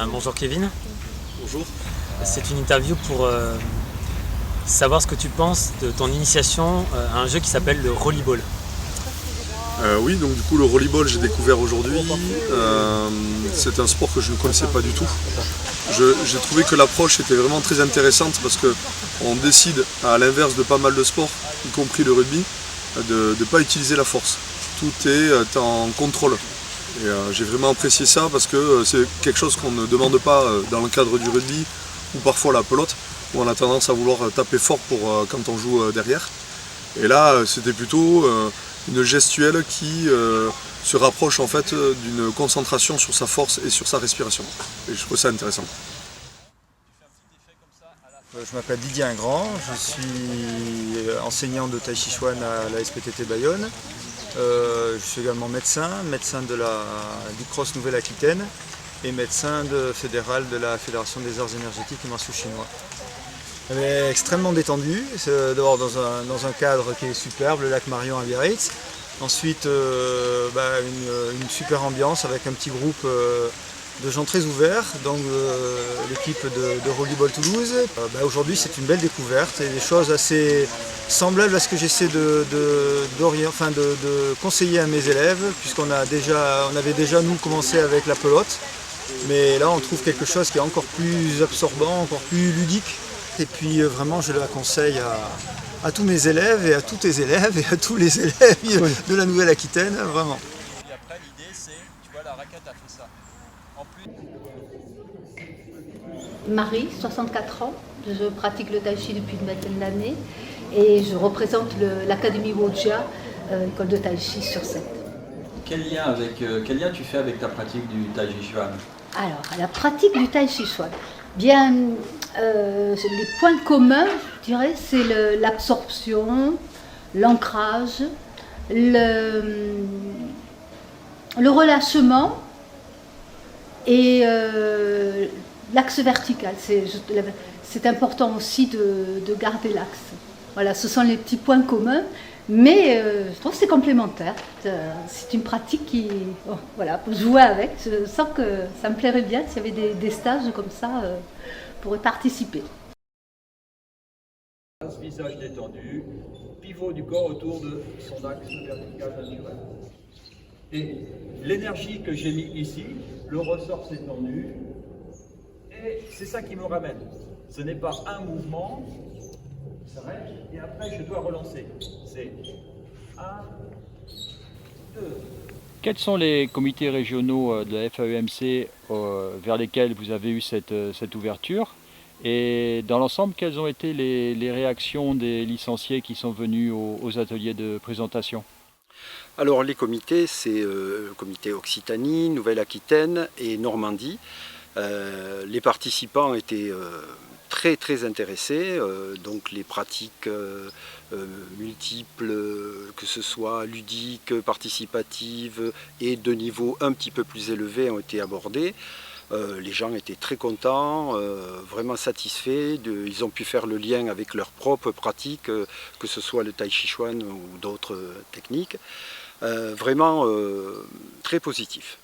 Bonjour Kevin. Bonjour. C'est une interview pour savoir ce que tu penses de ton initiation à un jeu qui s'appelle le Rollerball. Oui, donc du coup le Rollerball j'ai découvert aujourd'hui. C'est un sport que je ne connaissais pas du tout. J'ai trouvé que l'approche était vraiment très intéressante parce qu'on décide, à l'inverse de pas mal de sports, y compris le rugby, de ne pas utiliser la force. Tout est en contrôle. Et j'ai vraiment apprécié ça parce que c'est quelque chose qu'on ne demande pas dans le cadre du rugby ou parfois la pelote, où on a tendance à vouloir taper fort quand on joue derrière. Et là c'était plutôt une gestuelle qui se rapproche en fait d'une concentration sur sa force et sur sa respiration. Et je trouve ça intéressant. Je m'appelle Didier Ingrand, je suis enseignant de Tai Chi Chuan à la SPTT Bayonne. Je suis également médecin du CROSS Nouvelle-Aquitaine et médecin fédéral de la Fédération des arts énergétiques et martiaux chinois. Elle est extrêmement détendue, c'est d'abord dans un cadre qui est superbe, le lac Marion à Biarritz. Ensuite, une super ambiance avec un petit groupe de gens très ouverts, donc l'équipe de Rollerball Toulouse. Aujourd'hui c'est une belle découverte et des choses assez semblables à ce que j'essaie de conseiller à mes élèves, puisqu'on avait déjà nous commencé avec la pelote, mais là on trouve quelque chose qui est encore plus absorbant, encore plus ludique. Et puis vraiment je la conseille à tous mes élèves et à tous tes élèves et à tous les élèves de la Nouvelle-Aquitaine, vraiment. Et après l'idée c'est, tu vois la raquette a fait ça. En plus... Marie, 64 ans, je pratique le Tai Chi depuis une vingtaine d'années et je représente l'Académie Wojia, école de Tai Chi sur 7. Quel lien tu fais avec ta pratique du Tai Chi Chuan? Alors, à la pratique du Tai Chi Chuan, bien, les points communs, je dirais, c'est l'absorption, l'ancrage, le relâchement et l'axe vertical. C'est important aussi de garder l'axe. Voilà, ce sont les petits points communs, mais je trouve que c'est complémentaire. C'est une pratique qui, voilà, pour jouer avec. Je sens que ça me plairait bien s'il y avait des stages comme ça pour y participer. Visage détendu, pivot du corps autour de son axe vertical naturel. Et l'énergie que j'ai mis ici, le ressort s'est tendu, et c'est ça qui me ramène. Ce n'est pas un mouvement, ça s'arrête, et après je dois relancer. C'est 1, 2. Quels sont les comités régionaux de la FAEMC vers lesquels vous avez eu cette ouverture? Et dans l'ensemble, quelles ont été les réactions des licenciés qui sont venus aux ateliers de présentation? Alors les comités, c'est le comité Occitanie, Nouvelle-Aquitaine et Normandie. Les participants étaient très intéressés, donc les pratiques multiples, que ce soit ludiques, participatives et de niveau un petit peu plus élevé ont été abordées. Les gens étaient très contents, vraiment satisfaits, ils ont pu faire le lien avec leurs propres pratiques, que ce soit le Tai Chi Chuan ou d'autres techniques. Vraiment très positif.